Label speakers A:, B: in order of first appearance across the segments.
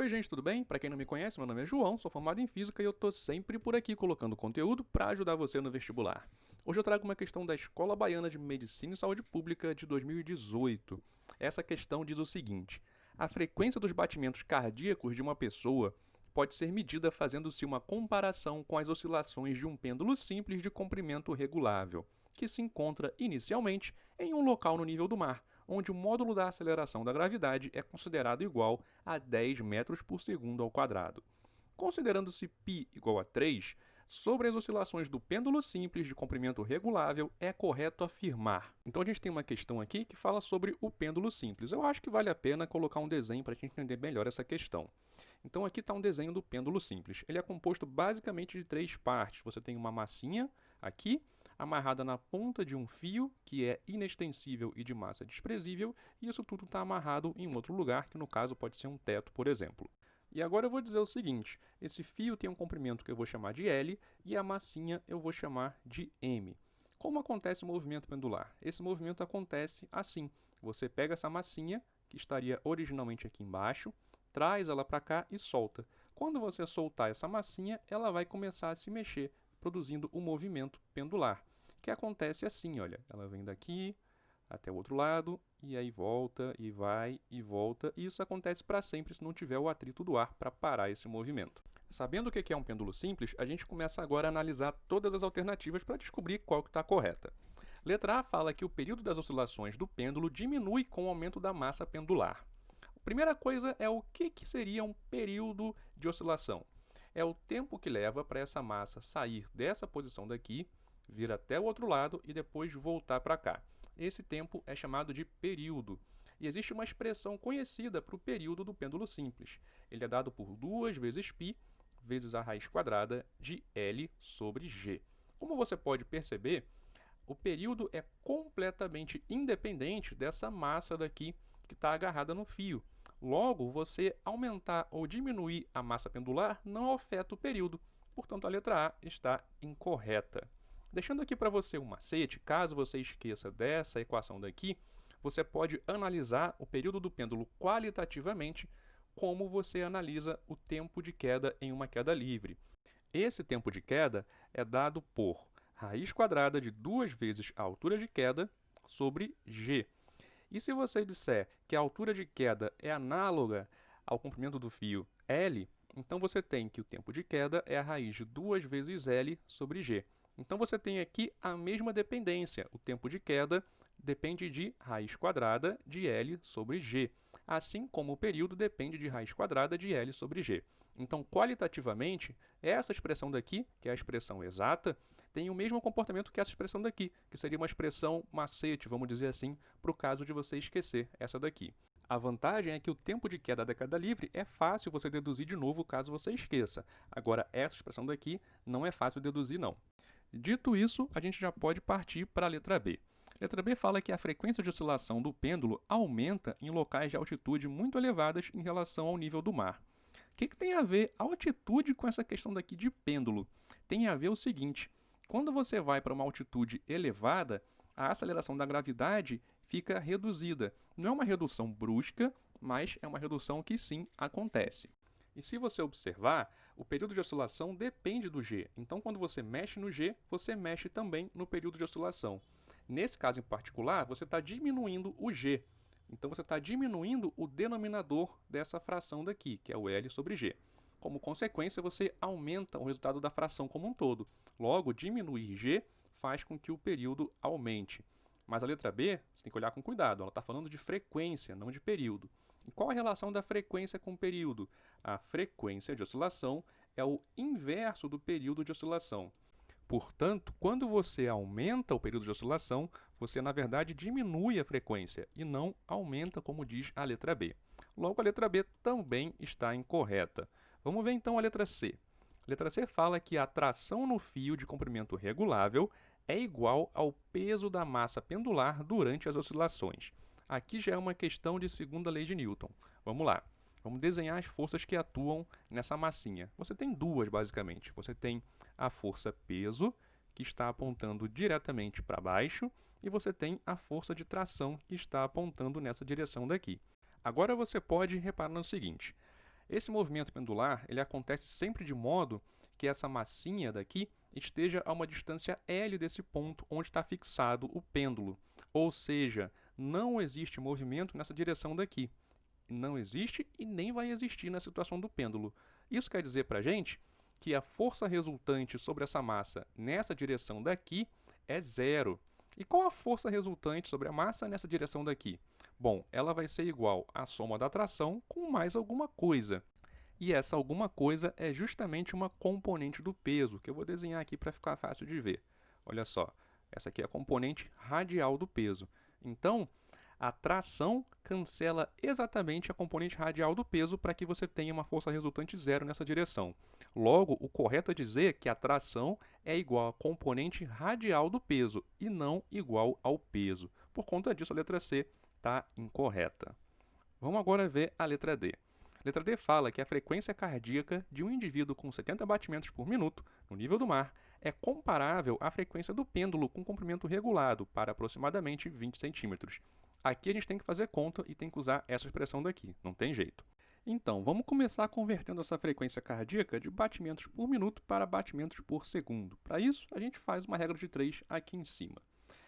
A: Oi gente, tudo bem? Para quem não me conhece, meu nome é João, sou formado em Física e eu tô sempre por aqui colocando conteúdo para ajudar você no vestibular. Hoje eu trago uma questão da Escola Baiana de Medicina e Saúde Pública de 2018. Essa questão diz o seguinte: a frequência dos batimentos cardíacos de uma pessoa pode ser medida fazendo-se uma comparação com as oscilações de um pêndulo simples de comprimento regulável, que se encontra inicialmente em um local no nível do mar, onde o módulo da aceleração da gravidade é considerado igual a 10 metros por segundo ao quadrado. Considerando-se π igual a 3, sobre as oscilações do pêndulo simples de comprimento regulável, é correto afirmar. Então a gente tem uma questão aqui que fala sobre o pêndulo simples. Eu acho que vale a pena colocar um desenho para a gente entender melhor essa questão. Então aqui está um desenho do pêndulo simples. Ele é composto basicamente de três partes. Você tem uma massinha aqui, amarrada na ponta de um fio, que é inextensível e de massa desprezível, e isso tudo está amarrado em outro lugar, que no caso pode ser um teto, por exemplo. E agora eu vou dizer o seguinte: esse fio tem um comprimento que eu vou chamar de L e a massinha eu vou chamar de M. Como acontece o movimento pendular? Esse movimento acontece assim. Você pega essa massinha, que estaria originalmente aqui embaixo, traz ela para cá e solta. Quando você soltar essa massinha, ela vai começar a se mexer, produzindo o movimento pendular, que acontece assim, olha. Ela vem daqui até o outro lado, e aí volta, e vai, e volta, e isso acontece para sempre se não tiver o atrito do ar para parar esse movimento. Sabendo o que é um pêndulo simples, a gente começa agora a analisar todas as alternativas para descobrir qual que está correta. Letra A fala que o período das oscilações do pêndulo diminui com o aumento da massa pendular. A primeira coisa é o que seria um período de oscilação. É o tempo que leva para essa massa sair dessa posição daqui, vir até o outro lado e depois voltar para cá. Esse tempo é chamado de período. E existe uma expressão conhecida para o período do pêndulo simples. Ele é dado por 2 vezes π vezes a raiz quadrada de L sobre G. Como você pode perceber, o período é completamente independente dessa massa daqui que está agarrada no fio. Logo, você aumentar ou diminuir a massa pendular não afeta o período. Portanto, a letra A está incorreta. Deixando aqui para você um macete, caso você esqueça dessa equação daqui, você pode analisar o período do pêndulo qualitativamente, como você analisa o tempo de queda em uma queda livre. Esse tempo de queda é dado por raiz quadrada de 2 vezes a altura de queda sobre g. E se você disser que a altura de queda é análoga ao comprimento do fio L, então você tem que o tempo de queda é a raiz de 2 vezes L sobre g. Então você tem aqui a mesma dependência. O tempo de queda depende de raiz quadrada de L sobre G, assim como o período depende de raiz quadrada de L sobre G. Então, qualitativamente, essa expressão daqui, que é a expressão exata, tem o mesmo comportamento que essa expressão daqui, que seria uma expressão macete, vamos dizer assim, para o caso de você esquecer essa daqui. A vantagem é que o tempo de queda da queda livre é fácil você deduzir de novo caso você esqueça. Agora, essa expressão daqui não é fácil deduzir, não. Dito isso, a gente já pode partir para a letra B. A letra B fala que a frequência de oscilação do pêndulo aumenta em locais de altitude muito elevadas em relação ao nível do mar. O que tem a ver altitude com essa questão daqui de pêndulo? Tem a ver o seguinte: quando você vai para uma altitude elevada, a aceleração da gravidade fica reduzida. Não é uma redução brusca, mas é uma redução que sim acontece. E se você observar, o período de oscilação depende do G. Então, quando você mexe no G, você mexe também no período de oscilação. Nesse caso em particular, você está diminuindo o G. Então, você está diminuindo o denominador dessa fração daqui, que é o L sobre G. Como consequência, você aumenta o resultado da fração como um todo. Logo, diminuir G faz com que o período aumente. Mas a letra B, você tem que olhar com cuidado, ela está falando de frequência, não de período. E qual a relação da frequência com o período? A frequência de oscilação é o inverso do período de oscilação. Portanto, quando você aumenta o período de oscilação, você na verdade diminui a frequência e não aumenta, como diz a letra B. Logo, a letra B também está incorreta. Vamos ver então a letra C. A letra C fala que a tração no fio de comprimento regulável é igual ao peso da massa pendular durante as oscilações. Aqui já é uma questão de segunda lei de Newton. Vamos lá. Vamos desenhar as forças que atuam nessa massinha. Você tem duas, basicamente. Você tem a força peso, que está apontando diretamente para baixo, e você tem a força de tração, que está apontando nessa direção daqui. Agora você pode reparar no seguinte: Esse movimento pendular ele acontece sempre de modo que essa massinha daqui esteja a uma distância L desse ponto onde está fixado o pêndulo. Ou seja, não existe movimento nessa direção daqui. Não existe e nem vai existir na situação do pêndulo. Isso quer dizer para a gente que a força resultante sobre essa massa nessa direção daqui é zero. E qual a força resultante sobre a massa nessa direção daqui? Bom, ela vai ser igual à soma da tração com mais alguma coisa. E essa alguma coisa é justamente uma componente do peso, que eu vou desenhar aqui para ficar fácil de ver. Olha só, essa aqui é a componente radial do peso. Então, a tração cancela exatamente a componente radial do peso para que você tenha uma força resultante zero nessa direção. Logo, o correto é dizer que a tração é igual à componente radial do peso e não igual ao peso. Por conta disso, a letra C está incorreta. Vamos agora ver a letra D. A letra D fala que a frequência cardíaca de um indivíduo com 70 batimentos por minuto no nível do mar é comparável à frequência do pêndulo com comprimento regulado para aproximadamente 20 centímetros. Aqui a gente tem que fazer conta e tem que usar essa expressão daqui, não tem jeito. Então, vamos começar convertendo essa frequência cardíaca de batimentos por minuto para batimentos por segundo. Para isso, a gente faz uma regra de 3 aqui em cima.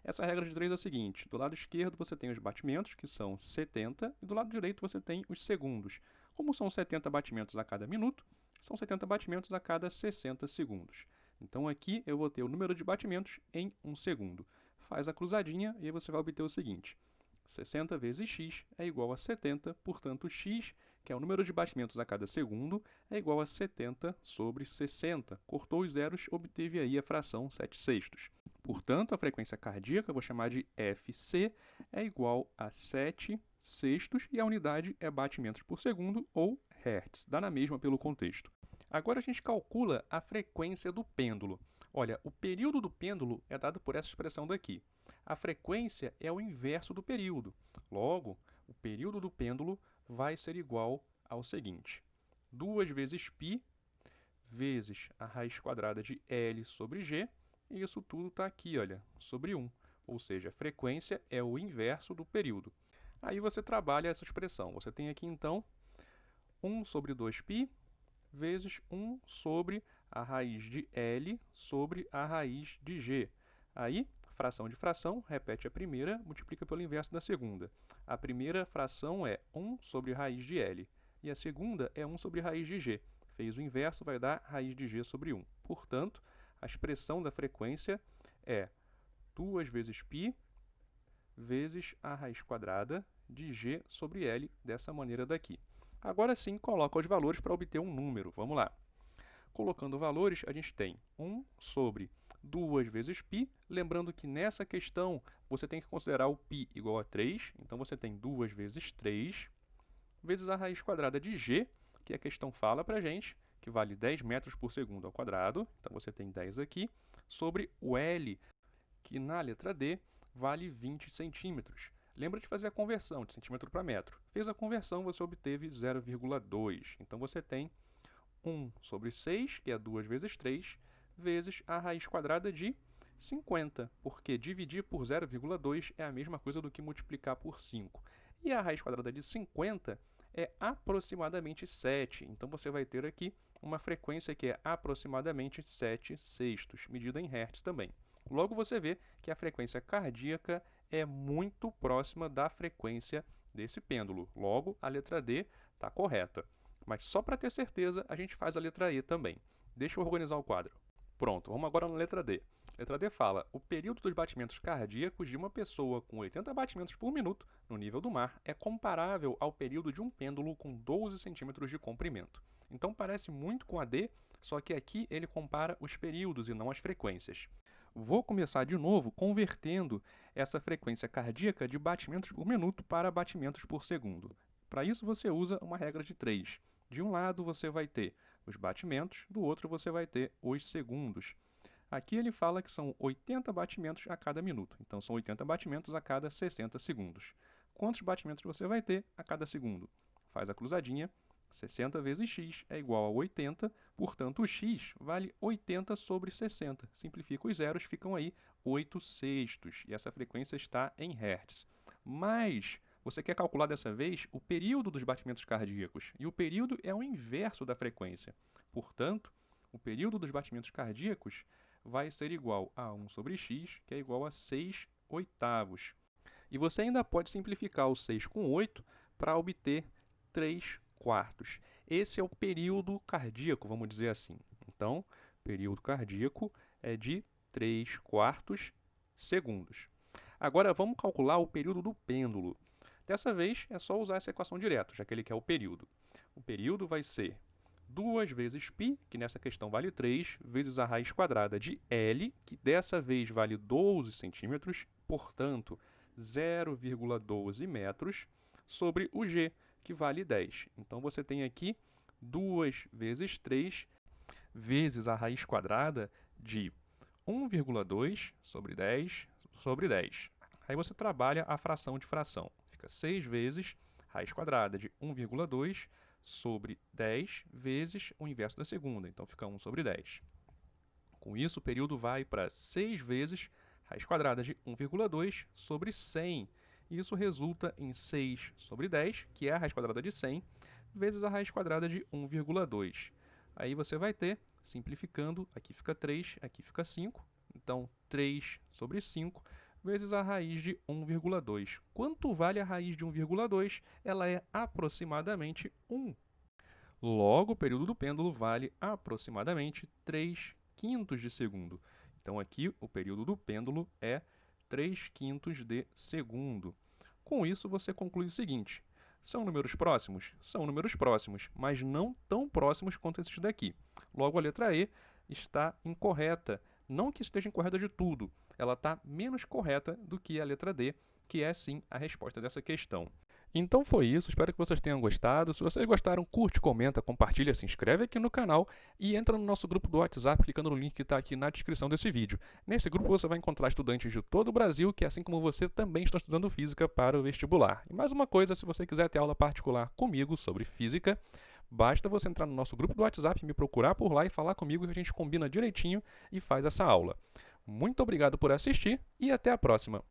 A: Essa regra de 3 é a seguinte: do lado esquerdo você tem os batimentos, que são 70, e do lado direito você tem os segundos. Como são 70 batimentos a cada minuto, são 70 batimentos a cada 60 segundos. Então aqui eu vou ter o número de batimentos em 1 segundo. Faz a cruzadinha e aí você vai obter o seguinte: 60 vezes x é igual a 70, portanto x, que é o número de batimentos a cada segundo, é igual a 70 sobre 60. Cortou os zeros, obteve aí a fração 7/6. Portanto, a frequência cardíaca, eu vou chamar de FC, é igual a 7/6 e a unidade é batimentos por segundo ou Hertz, dá na mesma pelo contexto. Agora a gente calcula a frequência do pêndulo. Olha, o período do pêndulo é dado por essa expressão daqui. A frequência é o inverso do período. Logo, o período do pêndulo vai ser igual ao seguinte: 2 vezes π vezes a raiz quadrada de L sobre G, e isso tudo está aqui, olha, sobre 1. Ou seja, a frequência é o inverso do período. Aí você trabalha essa expressão. Você tem aqui, então, 1 sobre 2π vezes 1 sobre a raiz de L sobre a raiz de G. Aí, fração de fração, repete a primeira, multiplica pelo inverso da segunda. A primeira fração é 1 sobre raiz de L, e a segunda é 1 sobre raiz de G. Fez o inverso, vai dar raiz de G sobre 1. Portanto, a expressão da frequência é 2 vezes π vezes a raiz quadrada de G sobre L, dessa maneira daqui. Agora sim, coloca os valores para obter um número. Vamos lá. Colocando valores, a gente tem 1 sobre 2 vezes π. Lembrando que nessa questão você tem que considerar o π igual a 3. Então você tem 2 vezes 3 vezes a raiz quadrada de G, que a questão fala para a gente, que vale 10 metros por segundo ao quadrado. Então você tem 10 aqui, sobre o L, que na letra D vale 20 centímetros. Lembra de fazer a conversão de centímetro para metro. Fez a conversão, você obteve 0,2. Então você tem 1 sobre 6, que é 2 vezes 3, vezes a raiz quadrada de 50, porque dividir por 0,2 é a mesma coisa do que multiplicar por 5. E a raiz quadrada de 50 é aproximadamente 7. Então você vai ter aqui uma frequência que é aproximadamente 7/6, medida em Hertz também. Logo você vê que a frequência cardíaca é muito próxima da frequência desse pêndulo. Logo, a letra D está correta. Mas só para ter certeza, a gente faz a letra E também. Deixa eu organizar o quadro. Pronto, vamos agora na letra D. A letra D fala: o período dos batimentos cardíacos de uma pessoa com 80 batimentos por minuto no nível do mar é comparável ao período de um pêndulo com 12 centímetros de comprimento. Então parece muito com a D, só que aqui ele compara os períodos e não as frequências. Vou começar de novo convertendo essa frequência cardíaca de batimentos por minuto para batimentos por segundo. Para isso você usa uma regra de 3. De um lado você vai ter os batimentos, do outro você vai ter os segundos. Aqui ele fala que são 80 batimentos a cada minuto, então são 80 batimentos a cada 60 segundos. Quantos batimentos você vai ter a cada segundo? Faz a cruzadinha. 60 vezes x é igual a 80, portanto o x vale 80 sobre 60. Simplifica os zeros, ficam aí 8/6, e essa frequência está em Hertz. Mas, Você quer calcular dessa vez o período dos batimentos cardíacos, e o período é o inverso da frequência. Portanto, o período dos batimentos cardíacos vai ser igual a 1 sobre x, que é igual a 6/8. E você ainda pode simplificar o 6 com 8 para obter 3/4. Esse é o período cardíaco, vamos dizer assim. Então, período cardíaco é de 3/4 segundos. Agora, vamos calcular o período do pêndulo. Dessa vez, é só usar essa equação direto, já que ele quer o período. O período vai ser 2 vezes π, que nessa questão vale 3, vezes a raiz quadrada de L, que dessa vez vale 12 centímetros, portanto, 0,12 metros, sobre o G, que vale 10. Então, você tem aqui 2 vezes 3, vezes a raiz quadrada de 1,2 sobre 10 sobre 10. Aí você trabalha a fração de fração. Fica 6 vezes raiz quadrada de 1,2 sobre 10 vezes o inverso da segunda. Então, fica 1 sobre 10. Com isso, o período vai para 6 vezes raiz quadrada de 1,2 sobre 100. Isso resulta em 6 sobre 10, que é a raiz quadrada de 100, vezes a raiz quadrada de 1,2. Aí você vai ter, simplificando, aqui fica 3, aqui fica 5. Então, 3 sobre 5 vezes a raiz de 1,2. Quanto vale a raiz de 1,2? Ela é aproximadamente 1. Logo, o período do pêndulo vale aproximadamente 3/5 de segundo. Então, aqui, o período do pêndulo é 3/5 de segundo. Com isso, você conclui o seguinte: são números próximos? São números próximos, mas não tão próximos quanto esses daqui. Logo, a letra E está incorreta. Não que esteja incorreta de tudo, ela está menos correta do que a letra D, que é sim a resposta dessa questão. Então foi isso, espero que vocês tenham gostado. Se vocês gostaram, curte, comenta, compartilha, se inscreve aqui no canal e entra no nosso grupo do WhatsApp clicando no link que está aqui na descrição desse vídeo. Nesse grupo você vai encontrar estudantes de todo o Brasil que, assim como você, também estão estudando física para o vestibular. E mais uma coisa, se você quiser ter aula particular comigo sobre física, basta você entrar no nosso grupo do WhatsApp, me procurar por lá e falar comigo que a gente combina direitinho e faz essa aula. Muito obrigado por assistir e até a próxima!